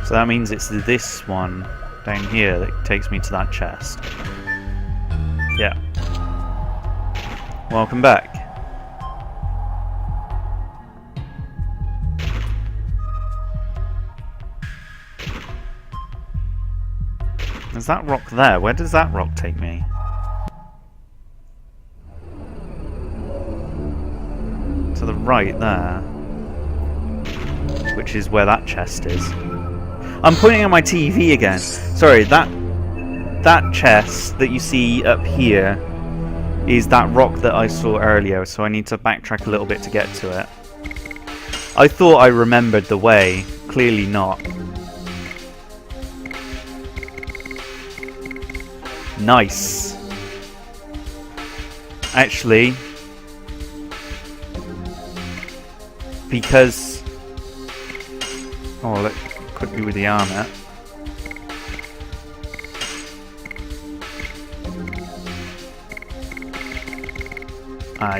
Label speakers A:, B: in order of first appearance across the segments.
A: So that means it's this one down here that takes me to that chest. Yeah. Welcome back. There's that rock there. Where does that rock take me? To the right there. Which is where that chest is. I'm pointing at my TV again. Sorry, that chest that you see up here is that rock that I saw earlier, so I need to backtrack a little bit to get to it. I thought I remembered the way. Clearly not. Nice. Actually, because... Oh, look, could be with the armor.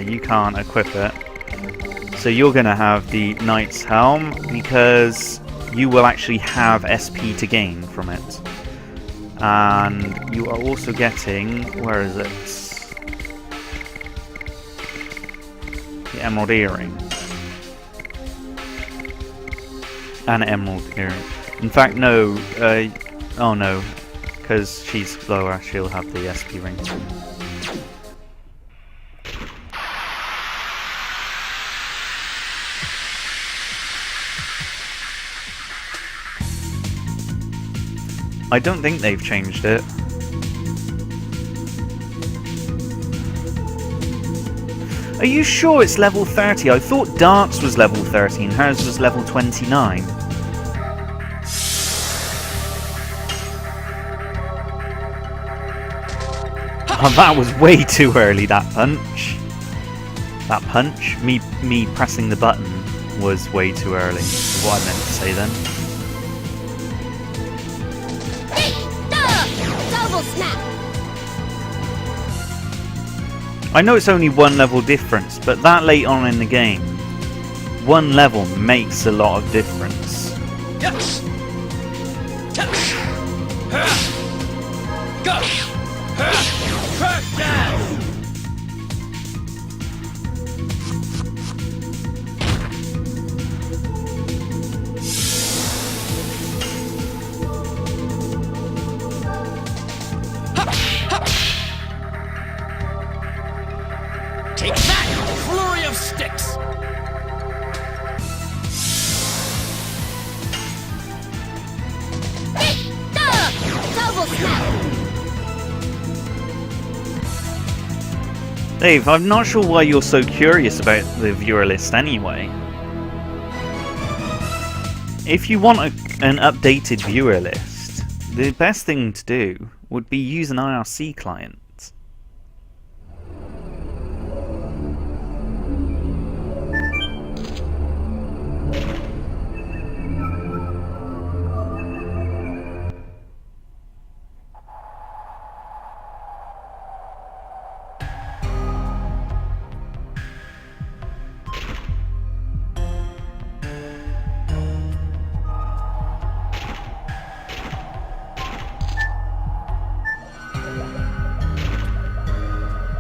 A: You can't equip it. So you're going to have the Knight's Helm, because you will actually have SP to gain from it. And you are also getting... Where is it? The Emerald Earring. An Emerald Earring. In fact, no. Oh no. Because she's lower, she'll have the SP ring too. I don't think they've changed it. Are you sure it's level 30? I thought Dark's was level 30 and hers was level 29. Oh, that was way too early, that punch. That punch? Me pressing the button was way too early. Is what I meant to say then. I know it's only one level difference, but that late on in the game, one level makes a lot of difference.
B: Go! Crash down! Take that! Flurry of sticks!
C: Double snap!
A: Dave, I'm not sure why you're so curious about the viewer list anyway. If you want an updated viewer list, the best thing to do would be use an IRC client.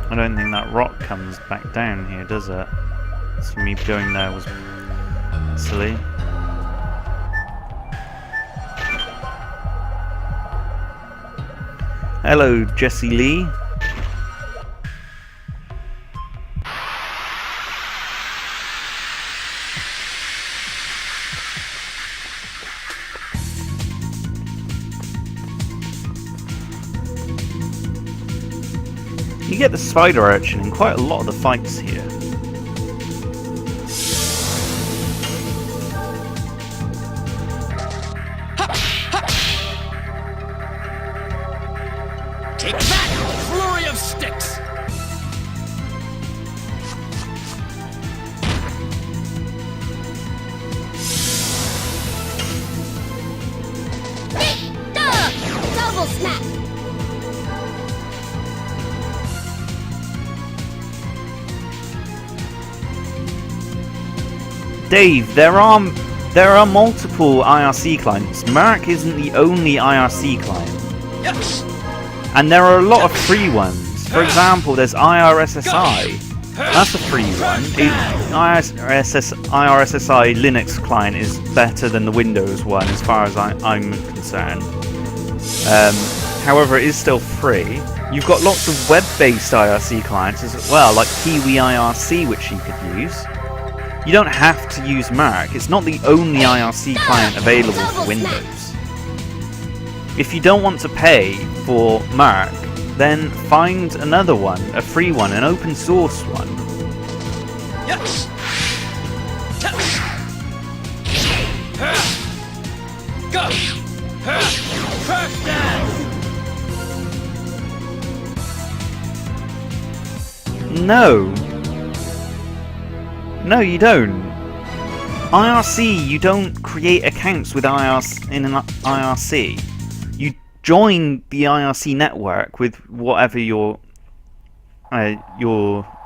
A: I don't think that rock comes back down here, does it? So me going there was silly. Hello, Jessie Lee. You get the spider urchin in quite a lot of the fights here.
B: Take that! Flurry of sticks!
C: Double snap!
A: Dave, there are There are multiple IRC clients. Merc isn't the only IRC client.
B: Yes.
A: And there are a lot of free ones. For example, there's IRSSI. That's a free one. IRSSI Linux client is better than the Windows one as far as I'm concerned. However, it is still free. You've got lots of web-based IRC clients as well, like Kiwi IRC, which you could use. You don't have to use Merc. It's not the only IRC client available for Windows. If you don't want to pay for Merc, then find another one, a free one, an open source one.
B: Yes. Go. Crash down.
A: No. No, you don't. IRC, you don't create accounts with IRC in an IRC. You join the IRC network with whatever your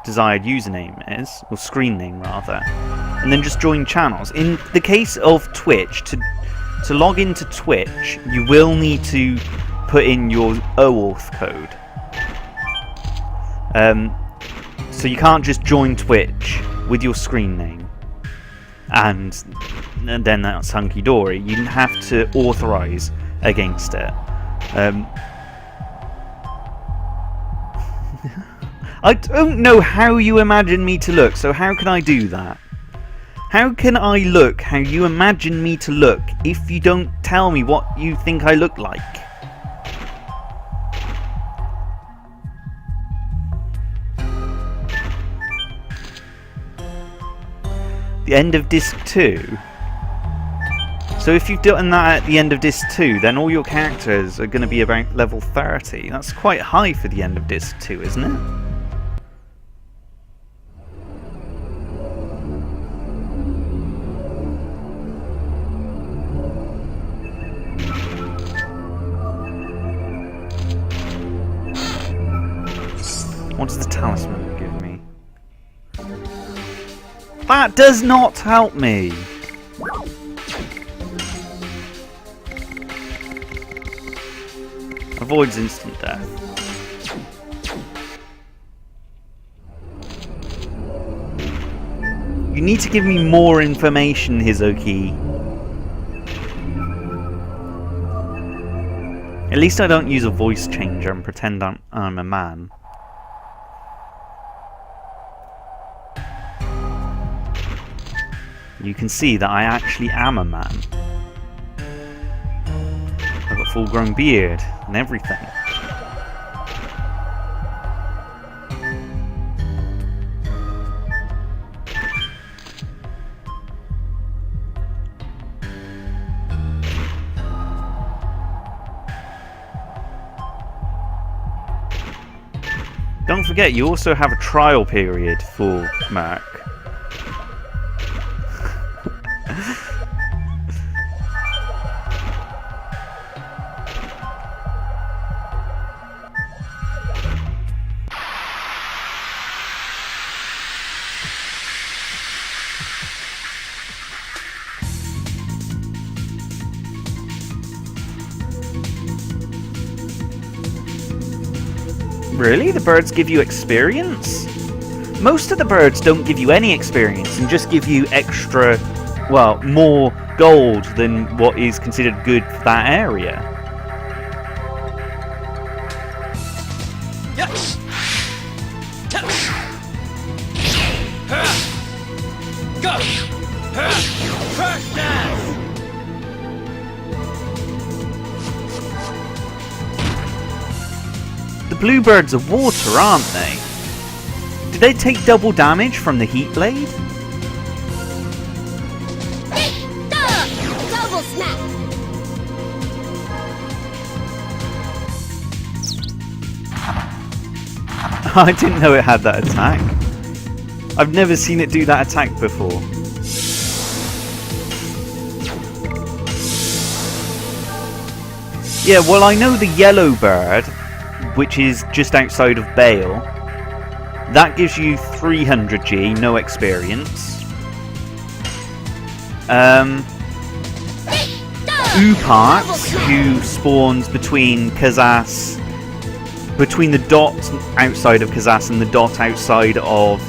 A: desired username is, or screen name rather, and then just join channels. In the case of Twitch, to log into Twitch, you will need to put in your OAuth code. So you can't just join Twitch with your screen name, and then that's hunky-dory. You have to authorize against it. I don't know how you imagine me to look, so how can I do that? How can I look how you imagine me to look if you don't tell me what you think I look like? The end of disc 2. So if you've done that at the end of disc 2, then all your characters are going to be about level 30. That's quite high for the end of disc 2, isn't it? What does the talisman give me? That does not help me! Avoids instant death. You need to give me more information, Hizoki. At least I don't use a voice changer and pretend I'm a man. You can see that I actually am a man. I've got a full-grown beard and everything. Don't forget, you also have a trial period for Merc. Really? The birds give you experience? Most of the birds don't give you any experience and just give you extra, well, more gold than what is considered good for that area.
B: Yes. Go. Crash down.
A: The bluebirds are water, aren't they? Did they take double damage from the heat blade?
C: Double snap.
A: I didn't know it had that attack. I've never seen it do that attack before. Yeah, well, I know the yellow bird, which is just outside of Bale. That gives you 300 G, no experience. Upart, who spawns between Kazas, between the dot outside of Kazas and the dot outside of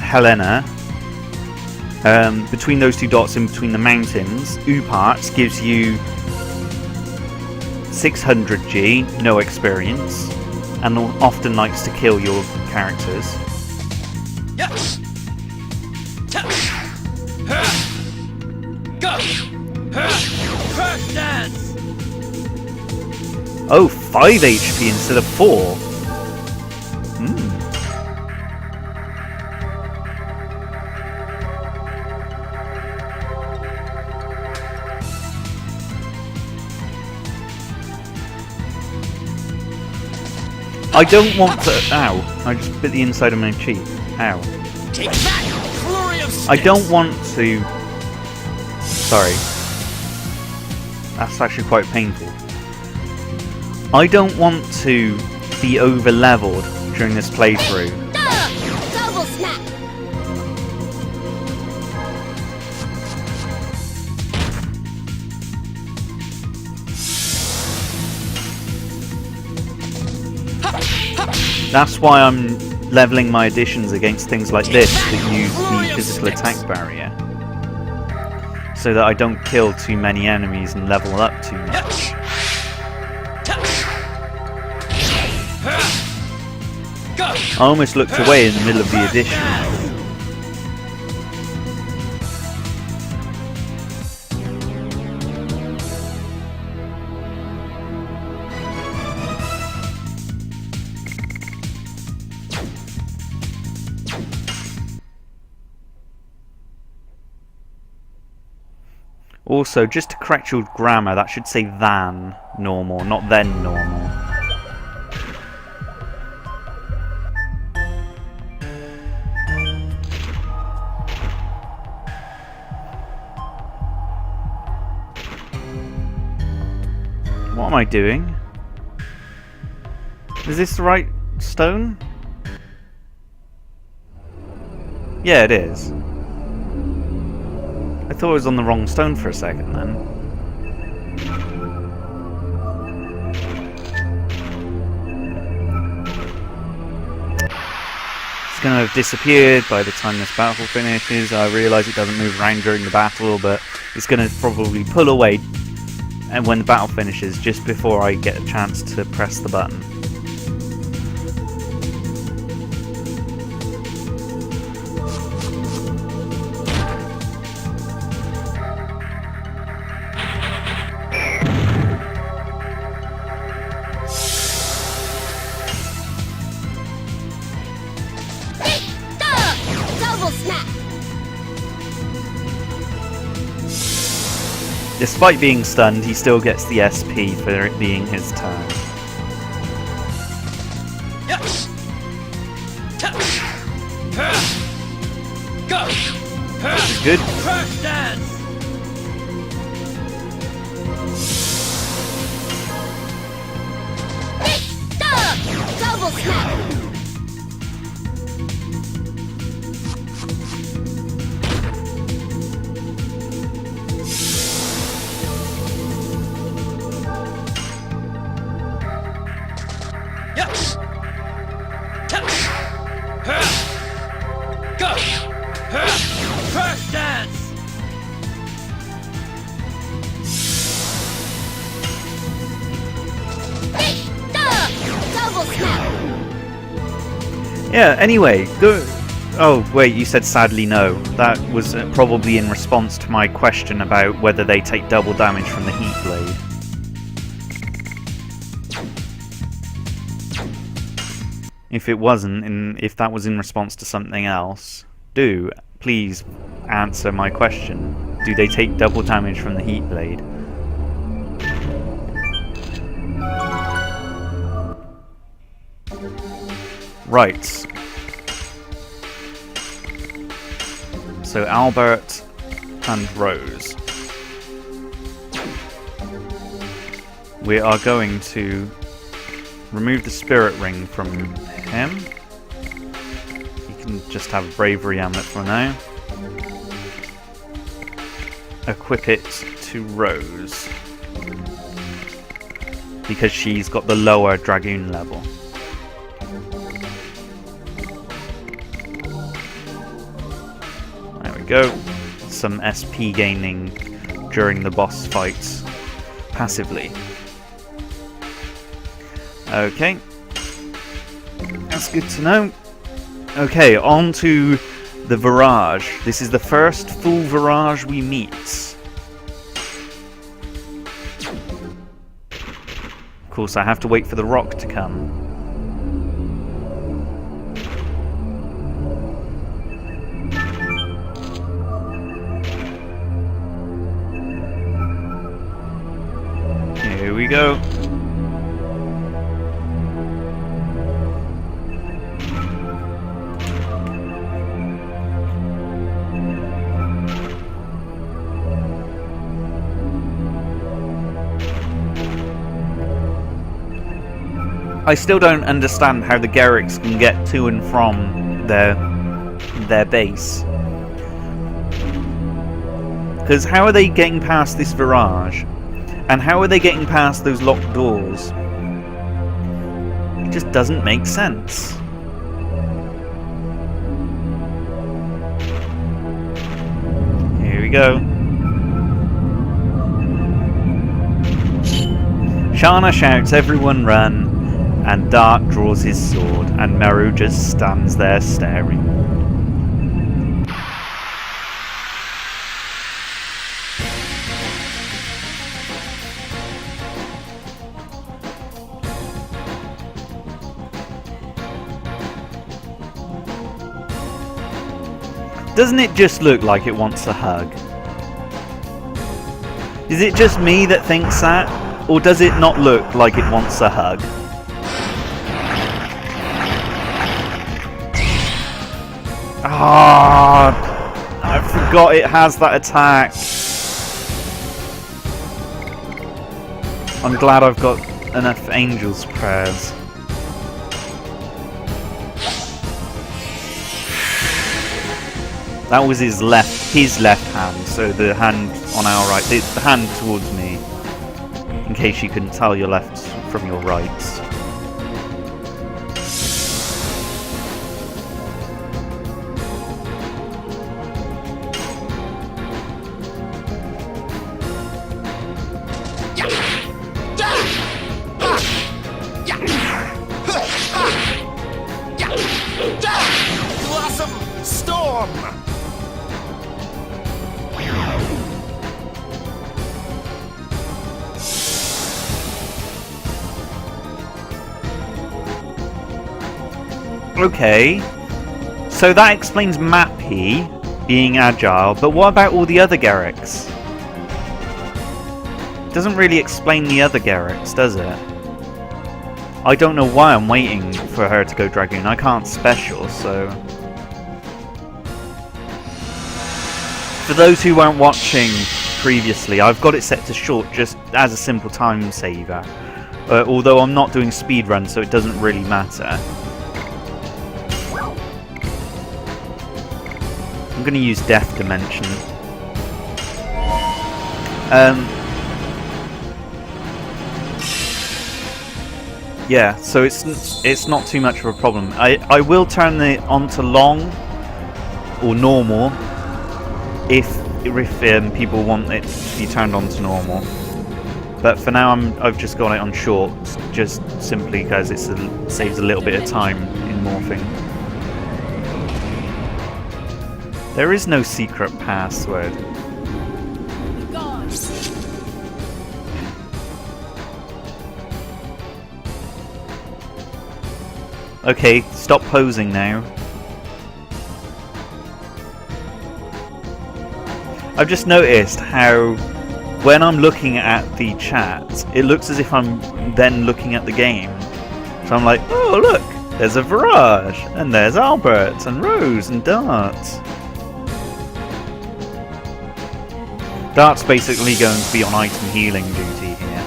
A: Helena. Between those two dots in between the mountains, Upart gives you 600G, no experience, and often likes to kill your characters.
B: Yes. Go. Crash dance.
A: Oh, 5 HP instead of 4. I don't want to. Ow! I just bit the inside of my cheek. Ow!
B: Take that, flurry of
A: I don't want to. Sorry. That's actually quite painful. I don't want to be over leveled during this playthrough.
C: Double smack.
A: That's why I'm leveling my additions against things like this that use the physical attack barrier. So that I don't kill too many enemies and level up too much. I almost looked away in the middle of the addition. Also, just to correct your grammar, that should say than normal, not then normal. What am I doing? Is this the right stone? Yeah, it is. I thought I was on the wrong stone for a second then. It's going to have disappeared by the time this battle finishes. I realise it doesn't move around during the battle, but it's going to probably pull away and when the battle finishes, just before I get a chance to press the button.
C: Double smack.
A: Despite being stunned, he still gets the SP for it being his turn.
B: Yes. Go.
A: Which is good.
B: Crash dance.
C: Double smack.
B: Yes. Go. Crash dance.
C: Double smack.
A: Yeah, anyway, go. Oh, wait, you said sadly no. That was probably in response to my question about whether they take double damage from the heat blade. If it wasn't, and if that was in response to something else, do please answer my question. Do they take double damage from the heat blade? Right. So Albert and Rose. We are going to remove the spirit ring from him. He can just have a bravery amulet for now. Equip it to Rose. Because she's got the lower Dragoon level. There we go. Some SP gaining during the boss fights passively. Okay. That's good to know. Okay, on to the Virage. This is the first full Virage we meet. Of course, I have to wait for the rock to come. Here we go. I still don't understand how the Garrix can get to and from their base. Because how are they getting past this Virage? And how are they getting past those locked doors? It just doesn't make sense. Here we go. Shana shouts, "Everyone run!" And Dart draws his sword, and Meru just stands there staring. Doesn't it just look like it wants a hug? Is it just me that thinks that? Or does it not look like it wants a hug? Ah, I forgot it has that attack. I'm glad I've got enough Angel's Prayers. That was his left hand, so the hand on our right, the hand towards me, in case you couldn't tell your left from your right. Okay, so that explains Mappy being agile, but what about all the other Garrix? Doesn't really explain the other Garrix, does it? I don't know why I'm waiting for her to go Dragoon. I can't special, so... For those who weren't watching previously, I've got it set to short just as a simple time saver. Although I'm not doing speedrun, so it doesn't really matter. I'm going to use Death Dimension. Yeah, so it's not too much of a problem. I will turn it onto long or normal if people want it to be turned on to normal. But for now, I've just got it on short, just simply because it saves a little bit of time in morphing. There is no secret password. Okay, stop posing now. I've just noticed how when I'm looking at the chat, it looks as if I'm then looking at the game. So I'm like, oh look, there's a Virage, and there's Albert, and Rose, and Dart. Dart's basically going to be on item healing duty here.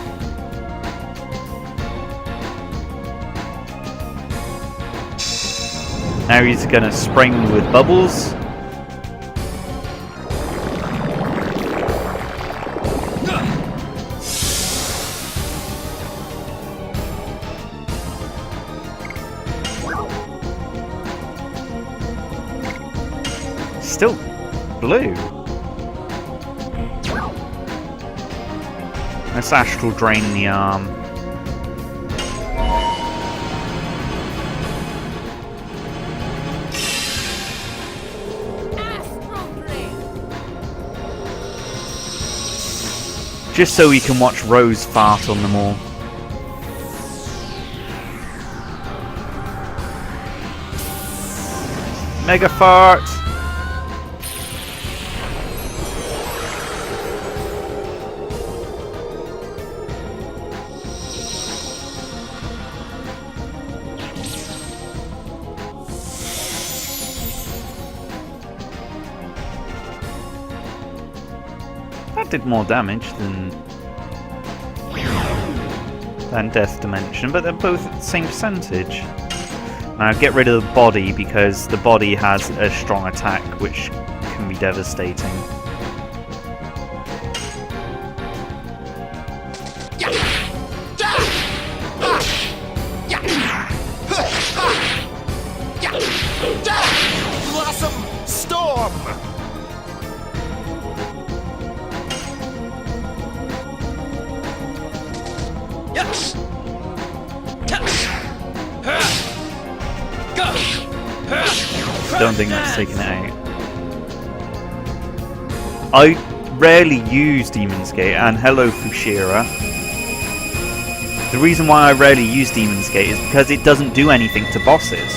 A: Now he's going to spray me with bubbles. still blue. Let's astral drain the arm. Just so we can watch Rose fart on them all. Mega fart! That did more damage than Death Dimension, but they're both at the same percentage. Now get rid of the body because the body has a strong attack which can be devastating.
D: Blossom Storm!
B: Yes.
A: Don't think that's taken it out. I rarely use Demon's Gate, and hello Fushira. The reason why I rarely use Demon's Gate is because it doesn't do anything to bosses.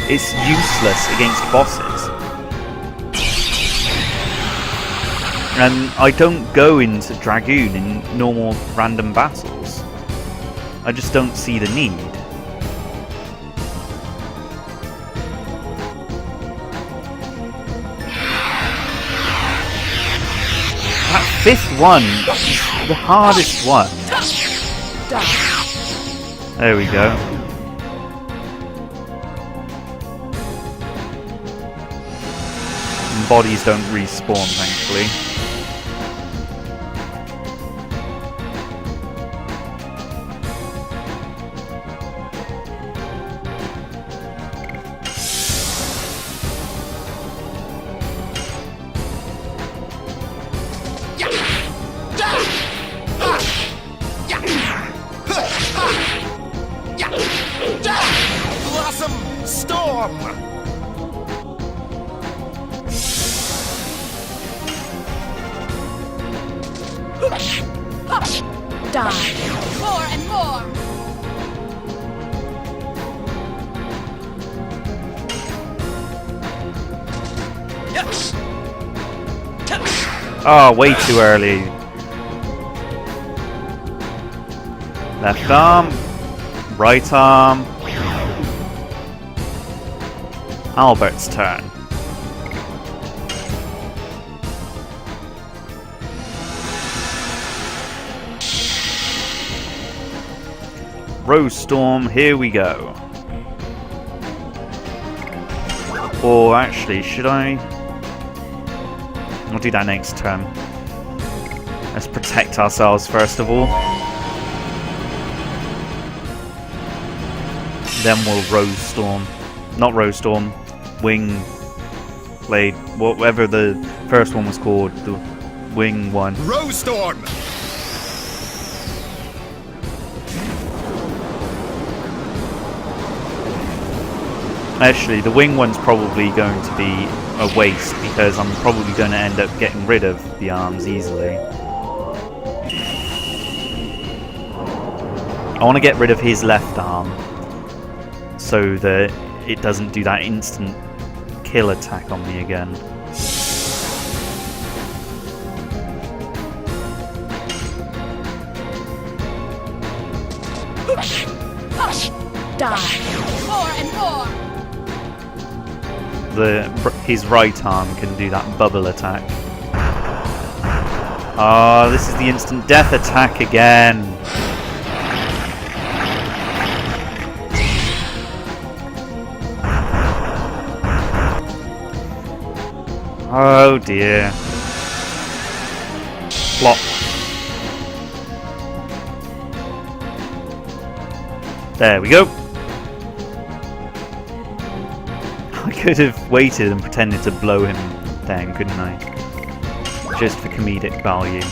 A: It's useless against bosses. And I don't go into Dragoon in normal random battles. I just don't see the need. That fifth one is the hardest one. There we go. And bodies don't respawn, thankfully.
D: Blossom Storm!
C: Die. More and more.
B: Yes.
A: Oh, way too early. Left arm, right arm. Albert's turn. Rose Storm, here we go. Or actually, should I? I'll do that next turn. Let's protect ourselves first of all. Then we'll Rose Storm. Not Rose Storm. Wing Blade. Whatever the first one was called. The wing one.
D: Rose Storm!
A: Actually, the wing one's probably going to be a waste because I'm probably going to end up getting rid of the arms easily. I want to get rid of his left arm so that it doesn't do that instant kill attack on me again.
C: Die. More and more.
A: His right arm can do that bubble attack. Ah, this is the instant death attack again. Oh dear. Flop. There we go. I could have waited and pretended to blow him then, couldn't I? Just for comedic value.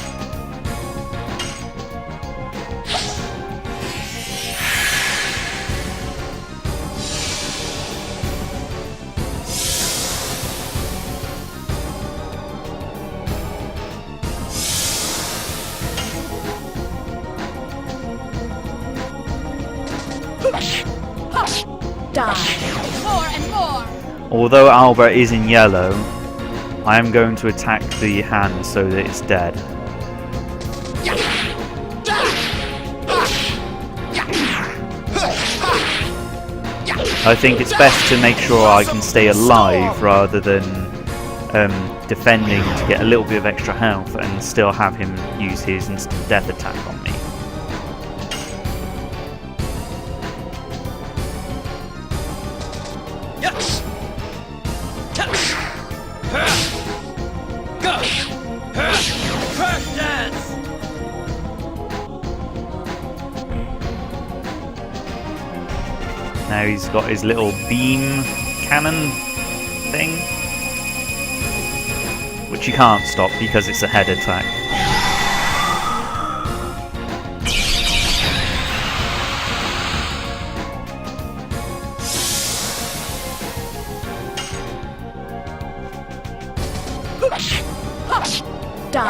C: Die. More and more.
A: Although Albert is in yellow, I am going to attack the hand so that it's dead. I think it's best to make sure I can stay alive rather than defending to get a little bit of extra health and still have him use his instant death attack on me.
B: Yes. Go. Crash dance.
A: Now he's got his little beam cannon thing, which you can't stop because it's a head attack.
C: Die.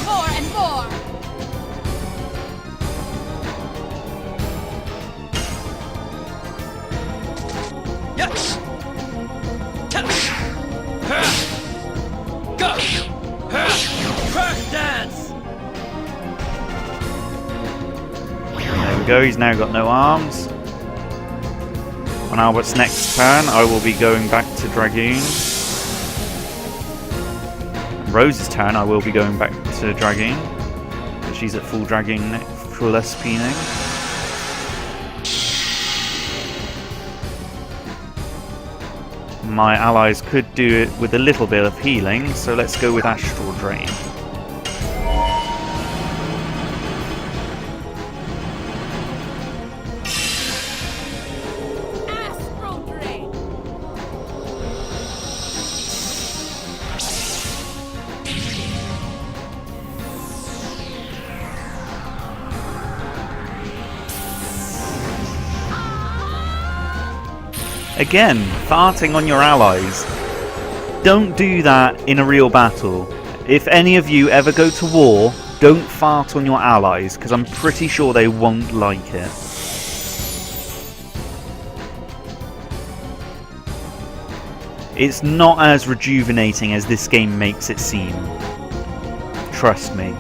C: More and more.
B: Yes. Go. Crash dance.
A: There we go, he's now got no arms. On Albert's next turn, I will be going back to Dragoon. Rose's turn, I will be going back to Dragoon. She's at full Dragoon, full SP now. My allies could do it with a little bit of healing, so let's go with Astral Drain.
C: Astral Drain.
A: Again, farting on your allies. Don't do that in a real battle. If any of you ever go to war, don't fart on your allies, because I'm pretty sure they won't like it. It's not as rejuvenating as this game makes it seem. Trust me.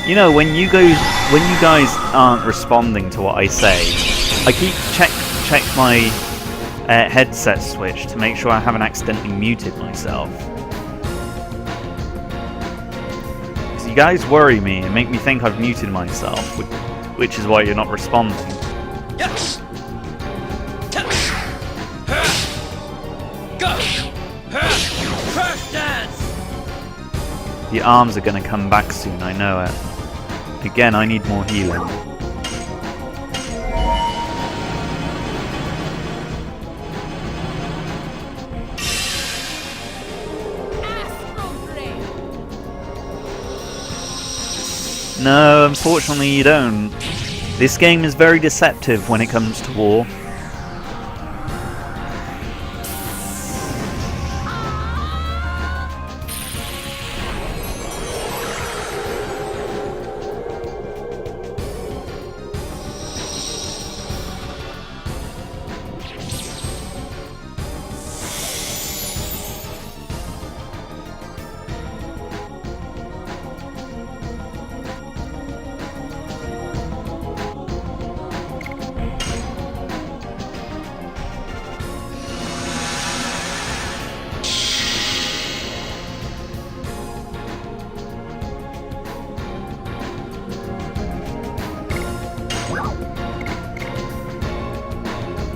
A: You know, when you guys aren't responding to what I say, I keep check my headset switch to make sure I haven't accidentally muted myself. Because you guys worry me and make me think I've muted myself, which is why you're not responding.
B: Yes. Go. Crash dance.
A: The arms are going to come back soon, I know it. Again, I need more healing.
C: Astral Drain.
A: No, unfortunately you don't. This game is very deceptive when it comes to war.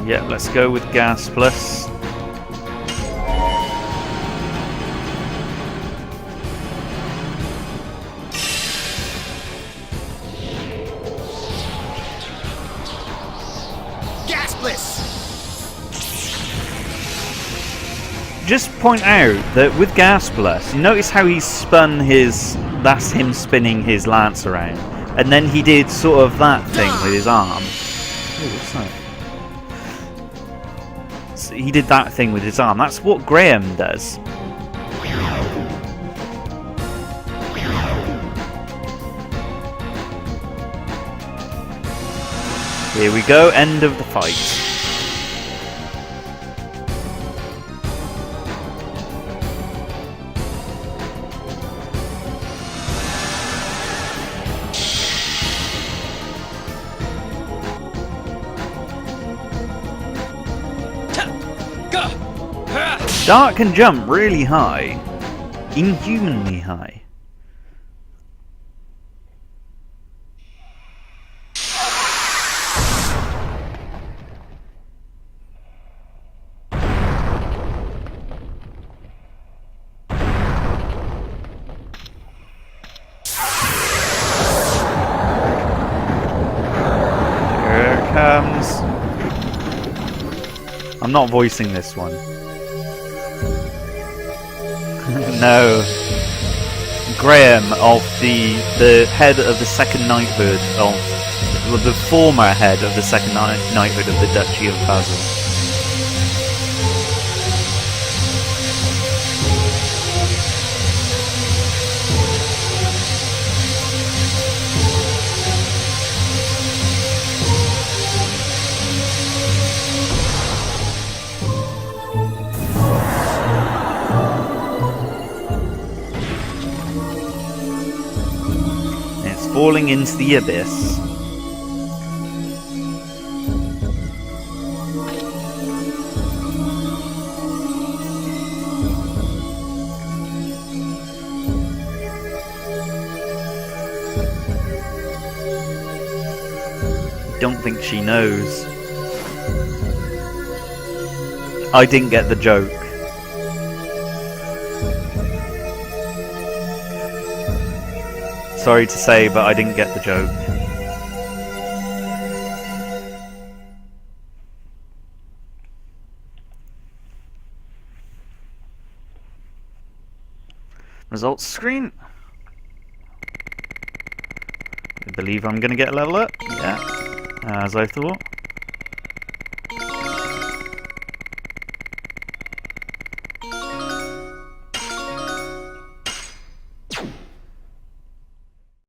A: Yeah, let's go with Gas Plus.
D: Heartless!
A: Just point out that with Gas Blast, notice how he spun his... That's him spinning his lance around. And then he did sort of that thing with his arm. Ooh, what's that? So he did that thing with his arm. That's what Graham does. Here we go, end of the fight. Dart can jump really high. Inhumanly high. Here it comes. I'm not voicing this one. No. Graham of the head of the second knighthood of the former head of the second knighthood of the Duchy of Basil. Falling into the abyss. Don't think she knows. I didn't get the joke. Sorry to say, but I didn't get the joke. Results screen. I believe I'm going to get a level up. Yeah, as I thought.